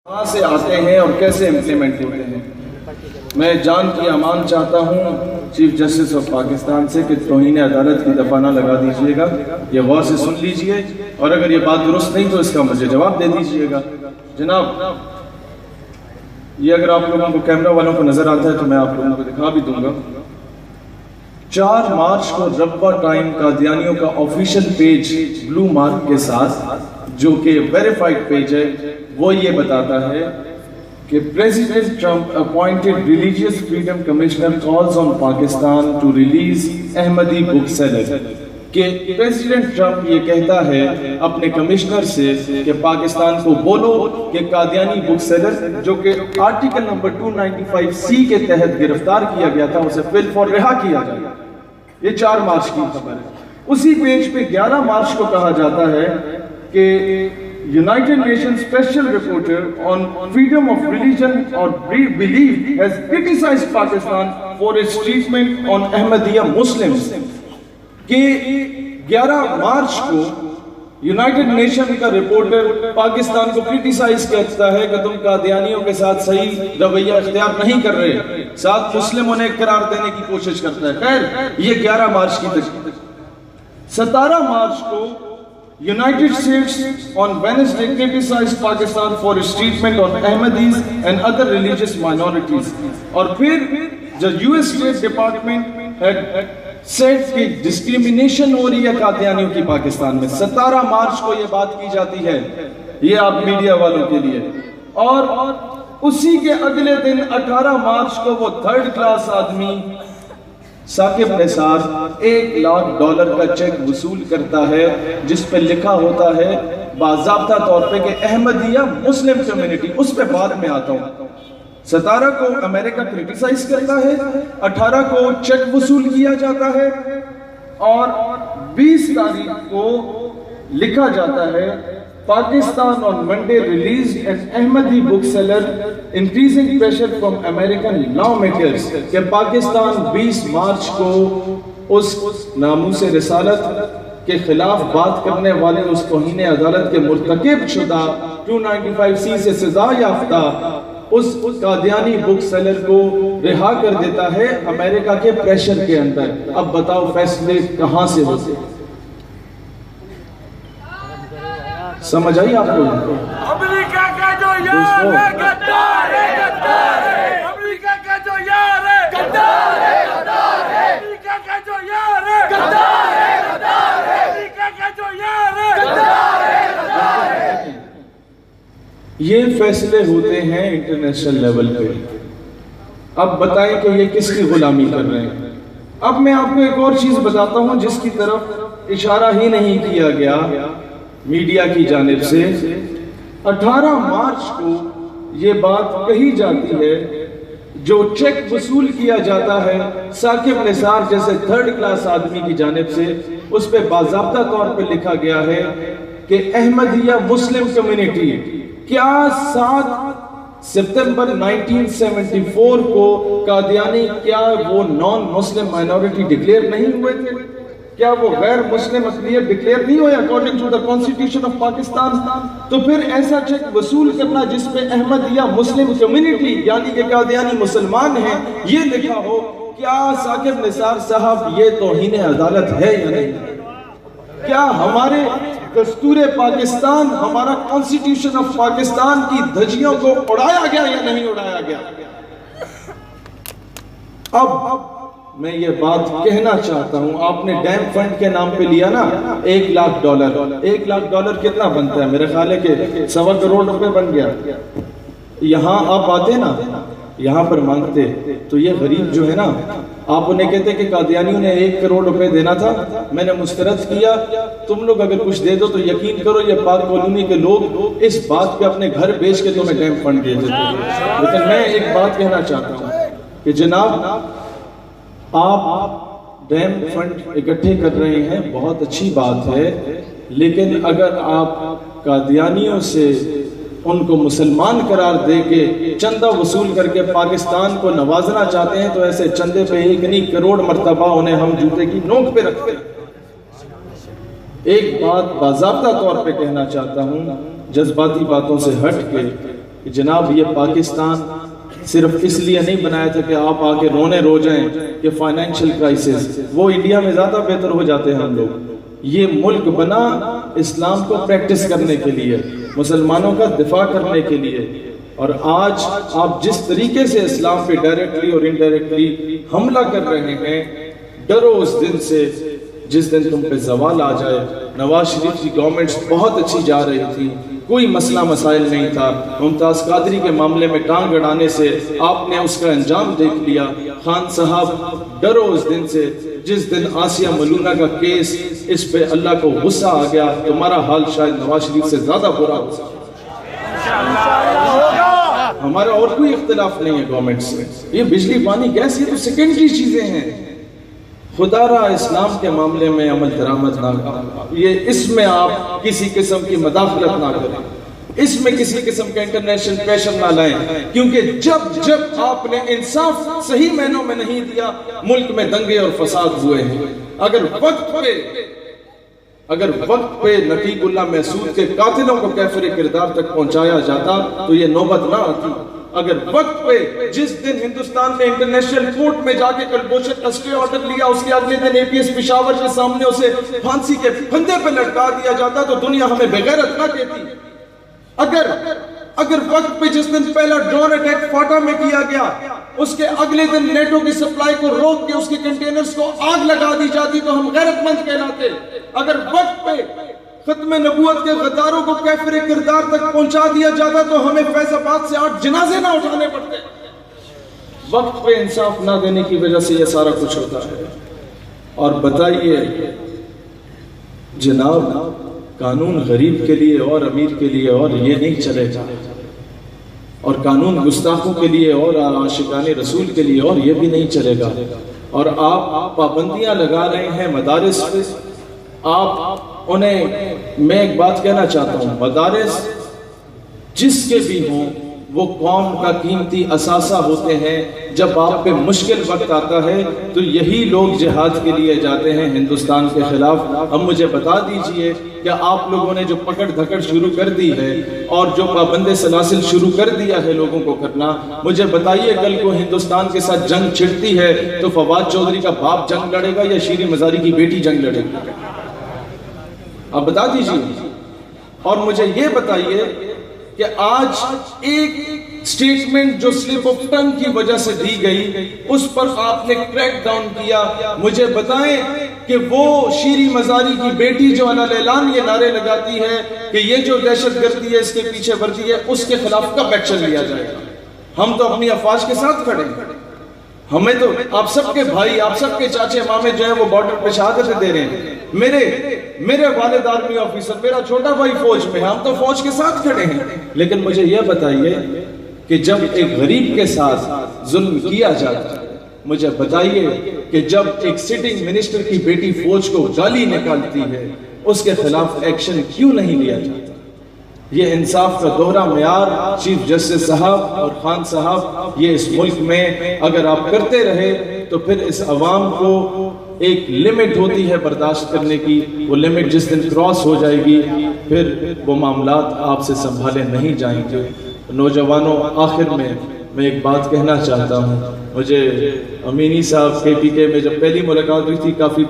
کہاں سے آتے ہیں اور کیسے امپلیمنٹ ہوتے ہیں۔ میں جان کی امان چاہتا ہوں چیف جسٹس آف پاکستان سے کہ توہین عدالت کی دفعہ نہ لگا دیجئے گا، یہ غور سے سن لیجئے اور اگر یہ بات درست نہیں تو اس کا مجھے جواب دے دیجئے گا۔ جناب یہ اگر آپ لوگوں کو کیمرہ والوں کو نظر آتا ہے تو میں آپ لوگوں کو دکھا بھی دوں گا۔ 4 مارچ کو ربہ ٹائم قادیانیوں کا آفیشل پیج بلو مارک کے ساتھ جو کہ ویریفائیڈ پیج ہے وہ یہ بتاتا ہے کہ president Trump appointed religious freedom commissioner calls on Pakistan to release Ahmadi bookseller, کہ پریزیڈنٹ ٹرمپ یہ کہتا ہے اپنے کمشنر سے کہ پاکستان کو بولو کہ قادیانی بک سیلر جو کہ آرٹیکل نمبر 295C کے تحت گرفتار کیا گیا تھا اسے فی الفور رہا کیا جائے۔ یہ 4 مارچ کی خبر ہے۔ اسی پیج پہ 11 مارچ کو کہا جاتا ہے کہ United Nations Special Reporter on Freedom of Religion or Belief has criticized Pakistan for its treatment on Ahmadiyya Muslims، کہ 11 مارچ کو یونائٹڈ نیشن کا رپورٹر پاکستان کو کرٹیسائز کرتا ہے کہ تم قادیانیوں کے ساتھ صحیح رویہ اختیار نہیں کر رہے، ساتھ مسلم انہیں قرار دینے کی کوشش کرتا ہے۔ خیر یہ 11 مارچ کی تجھے 17 مارچ کو United States on Wednesday criticized Pakistan for its treatment on Ahmadis and other religious minorities، اور پھر جو US State Department had said کہ ڈسکریمنیشن ہو رہی ہے قادیانیوں کی پاکستان میں۔ 17 مارچ کو یہ بات کی جاتی ہے، یہ آپ میڈیا والوں کے لیے، اور اسی کے اگلے دن 18 مارچ کو وہ 3rd کلاس آدمی ثاقب نثار $1,00,000 کا چیک وصول کرتا ہے جس پہ لکھا ہوتا ہے باضابطہ طور پہ کہ احمدیہ مسلم کمیونٹی، اس پہ بعد میں آتا ہوں۔ 17 کو امریکہ کرٹیسائز کرتا ہے، 18 کو چیک وصول کیا جاتا ہے، اور 20 تاریخ کو لکھا جاتا ہے Pakistan on Monday released an Ahmadi bookseller increasing pressure from American lawmakers، کہ پاکستان 20 مارچ کو اس ناموس رسالت کے خلاف بات کرنے والے اس توہین عدالت کے مرتکب شدہ 295C سے سزا یافتہ اس قادیانی بک سیلر کو رہا کر دیتا ہے امریکہ کے پریشر کے اندر۔ اب بتاؤ فیصلے کہاں سے ہوتے ہیں؟ سمجھ آئی آپ کو؟ امریکہ کا جو یار ہے غدار ہے، غدار ہے۔ امریکہ کا جو یار ہے غدار ہے، غدار ہے۔ امریکہ کا جو یار ہے غدار ہے، غدار ہے۔ امریکہ کا جو یار ہے غدار ہے، غدار ہے۔ یہ فیصلے ہوتے ہیں انٹرنیشنل لیول پہ۔ اب بتائیں کہ یہ کس کی غلامی کر رہے ہیں؟ اب میں آپ کو ایک اور چیز بتاتا ہوں جس کی طرف اشارہ ہی نہیں کیا گیا میڈیا کی جانب سے۔ 18 مارچ کو یہ بات کہی جاتی ہے، جو چیک وصول کیا جاتا ہے ثاقب نثار جیسے 3rd کلاس آدمی کی جانب سے، اس پہ باضابطہ طور پہ لکھا گیا ہے کہ احمدیہ مسلم کمیونٹی، کیا 7 ستمبر 1974 کو قادیانی کیا وہ نان مسلم مائنورٹی ڈکلیئر نہیں ہوئے تھے؟ کیا وہ غیر مسلم اقلیت ڈکلیئر نہیں ہوئے according to the constitution of Pakistan? تو پھر ایسا چیک وصول کرنا جس پہ احمدیہ مسلم کمیونٹی یعنی کہ قادیانی مسلمان ہیں یہ لکھا ہو، کیا ثاقب نثار صاحب یہ توہین عدالت ہے یا نہیں؟ کیا ہمارے دستور پاکستان، ہمارا کانسٹیٹیوشن آف پاکستان کی دھجیوں کو اڑایا گیا یا نہیں اڑایا گیا؟ اب میں یہ بات کہنا چاہتا ہوں، آپ نے ڈیم فنڈ کے نام پہ لیا نا $1,00,000۔ $1,00,000 کتنا بنتا ہے؟ میرے خیال ہے کہ $1.25 کروڑ بن گیا۔ یہاں آپ آتے نا، یہاں پر مانگتے تو یہ غریب جو ہے نا، آپ انہیں کہتے کہ قادیانیوں نے $1 کروڑ دینا تھا، میں نے مسترد کیا، تم لوگ اگر کچھ دے دو تو یقین کرو یہ پاک کالونی کے لوگ اس بات پہ اپنے گھر بیچ کے تمہیں ڈیم فنڈ دے دیتے ہیں۔ لیکن میں ایک بات کہنا چاہتا ہوں کہ جناب آپ ڈیم فنڈ اکٹھے کر رہے ہیں، بہت اچھی بات ہے، لیکن اگر آپ قادیانیوں سے ان کو مسلمان قرار دے کے چندہ وصول کر کے پاکستان کو نوازنا چاہتے ہیں تو ایسے چندے پہ 1 کروڑ مرتبہ انہیں ہم جوتے کی نوک پہ رکھتے ہیں۔ ایک بات باضابطہ طور پہ کہنا چاہتا ہوں، جذباتی باتوں سے ہٹ کے کہ جناب یہ پاکستان صرف اس لیے نہیں بنایا تھا کہ آپ آکے رونے رو جائیں کہ فائنینشل کرائسس، وہ انڈیا میں زیادہ بہتر ہو جاتے ہیں ہم لوگ۔ یہ ملک بنا اسلام کو پریکٹس کرنے کے لیے، مسلمانوں کا دفاع کرنے کے لیے، اور آج آپ جس طریقے سے اسلام پہ ڈائریکٹلی اور انڈائریکٹلی حملہ کر رہے ہیں، ڈرو اس دن سے جس دن تم پہ زوال آ جائے۔ نواز شریف کی گورنمنٹس بہت اچھی جا رہی تھی، کوئی مسئلہ مسائل نہیں تھا، ممتاز قادری کے معاملے میں ٹانگ اڑانے سے آپ نے اس کا انجام دیکھ لیا۔ خان صاحب ڈرو اس دن سے جس دن آسیہ ملونہ کا کیس اس پہ اللہ کو غصہ آ گیا، تمہارا حال شاید نواز شریف سے زیادہ برا ہو سکتا۔ ہمارا اور کوئی اختلاف نہیں ہے گورنمنٹ سے، یہ بجلی پانی گیس یہ تو سیکنڈری چیزیں ہیں۔ خدا را اسلام کے معاملے میں عمل درآمد نہ کریں، یہ اس میں آپ کسی قسم کی مداخلت نہ کریں، اس میں کسی قسم کا انٹرنیشنل پریشر نہ لائیں، کیونکہ جب آپ نے انصاف صحیح معنوں میں نہیں دیا، ملک میں دنگے اور فساد ہوئے ہیں۔ اگر وقت پہ نقیب اللہ محسود کے قاتلوں کو کیفر کردار تک پہنچایا جاتا تو یہ نوبت نہ آتی۔ اگر وقت پہ جس دن ہندوستان نے انٹرنیشنل کورٹ میں جا کے کلبوشن کا اسٹے آرڈر لیا، اس کے اگلے دن APS پشاور کے سامنے اسے پھانسی کے پھندے پہ لٹکا دیا جاتا تو دنیا ہمیں بغیرت نہ کہتی۔ اگر وقت پہ جس دن پہلا ڈرون اٹیک فاٹا میں کیا گیا، اس کے اگلے دن نیٹو کی سپلائی کو روک کے اس کے کنٹینرز کو آگ لگا دی جاتی تو ہم غیرت مند کہلاتے۔ اگر وقت پہ ختم نبوت کے غداروں کو کیفر کردار تک پہنچا دیا جاتا تو ہمیں فیض آباد سے 8 جنازے نہ اٹھانے پڑتے۔ وقت پہ انصاف نہ دینے کی وجہ سے یہ سارا کچھ ہوتا ہے۔ اور بتائیے جناب، قانون غریب کے لیے اور امیر کے لیے اور یہ نہیں چلے گا، اور قانون گستاخوں کے لیے اور عاشقان رسول کے لیے اور یہ بھی نہیں چلے گا۔ اور آپ پابندیاں لگا رہے ہیں مدارس پہ۔ میں ایک بات کہنا چاہتا ہوں، مدارس جس کے بھی ہوں وہ قوم کا قیمتی اثاثہ ہوتے ہیں۔ جب آپ پہ مشکل وقت آتا ہے تو یہی لوگ جہاد کے لیے جاتے ہیں ہندوستان کے خلاف۔ اب مجھے بتا دیجئے کہ آپ لوگوں نے جو پکڑ دھکڑ شروع کر دی ہے اور جو پابند سلاسل شروع کر دیا ہے لوگوں کو کرنا، مجھے بتائیے کل کو ہندوستان کے ساتھ جنگ چھڑتی ہے تو فواد چودھری کا باپ جنگ لڑے گا یا شیریں مزاری کی بیٹی جنگ لڑے گی؟ آپ بتا دیجئے۔ اور مجھے یہ بتائیے کہ آج ایک سٹیٹمنٹ جو سلپ آف ٹنگ کی وجہ سے دی گئی، اس پر آپ نے کریک ڈاؤن کیا۔ مجھے بتائیں کہ وہ شیریں مزاری کی بیٹی جو علی اعلان یہ نعرے لگاتی ہے کہ یہ جو دہشت گردی ہے اس کے پیچھے ورزی ہے، اس کے خلاف کب ایکشن لیا جائے گا؟ ہم تو اپنی افواج کے ساتھ کھڑے ہیں۔ ہمیں تو آپ سب کے بھائی، آپ سب کے چاچے مامے جو ہیں وہ بارڈر پہ شہادتیں دے رہے ہیں۔ میرے والد آرمی آفیسر، میرا چھوٹا بھائی فوج میں، ہم تو فوج کے ساتھ کھڑے ہیں۔ لیکن مجھے یہ بتائیے کہ جب ایک غریب کے ساتھ ظلم کیا جاتا ہے، مجھے بتائیے کہ جب ایک سٹنگ منسٹر کی بیٹی فوج کو گالی نکالتی ہے، اس کے خلاف ایکشن کیوں نہیں لیا جاتا؟ یہ انصاف کا دوہرا معیار چیف جسٹس صاحب اور خان صاحب، یہ اس ملک میں اگر آپ کرتے رہے تو پھر اس عوام کو ایک لمٹ ہوتی ہے برداشت کرنے کی، وہ لمٹ جس دن کراس ہو جائے گی پھر وہ معاملات آپ سے سنبھالے نہیں جائیں گے۔ نوجوانوں، آخر میں ایک بات کہنا چاہتا ہوں۔ مجھے امینی صاحب KPK میں جب پہلی ملاقات ہوئی تھی، کافی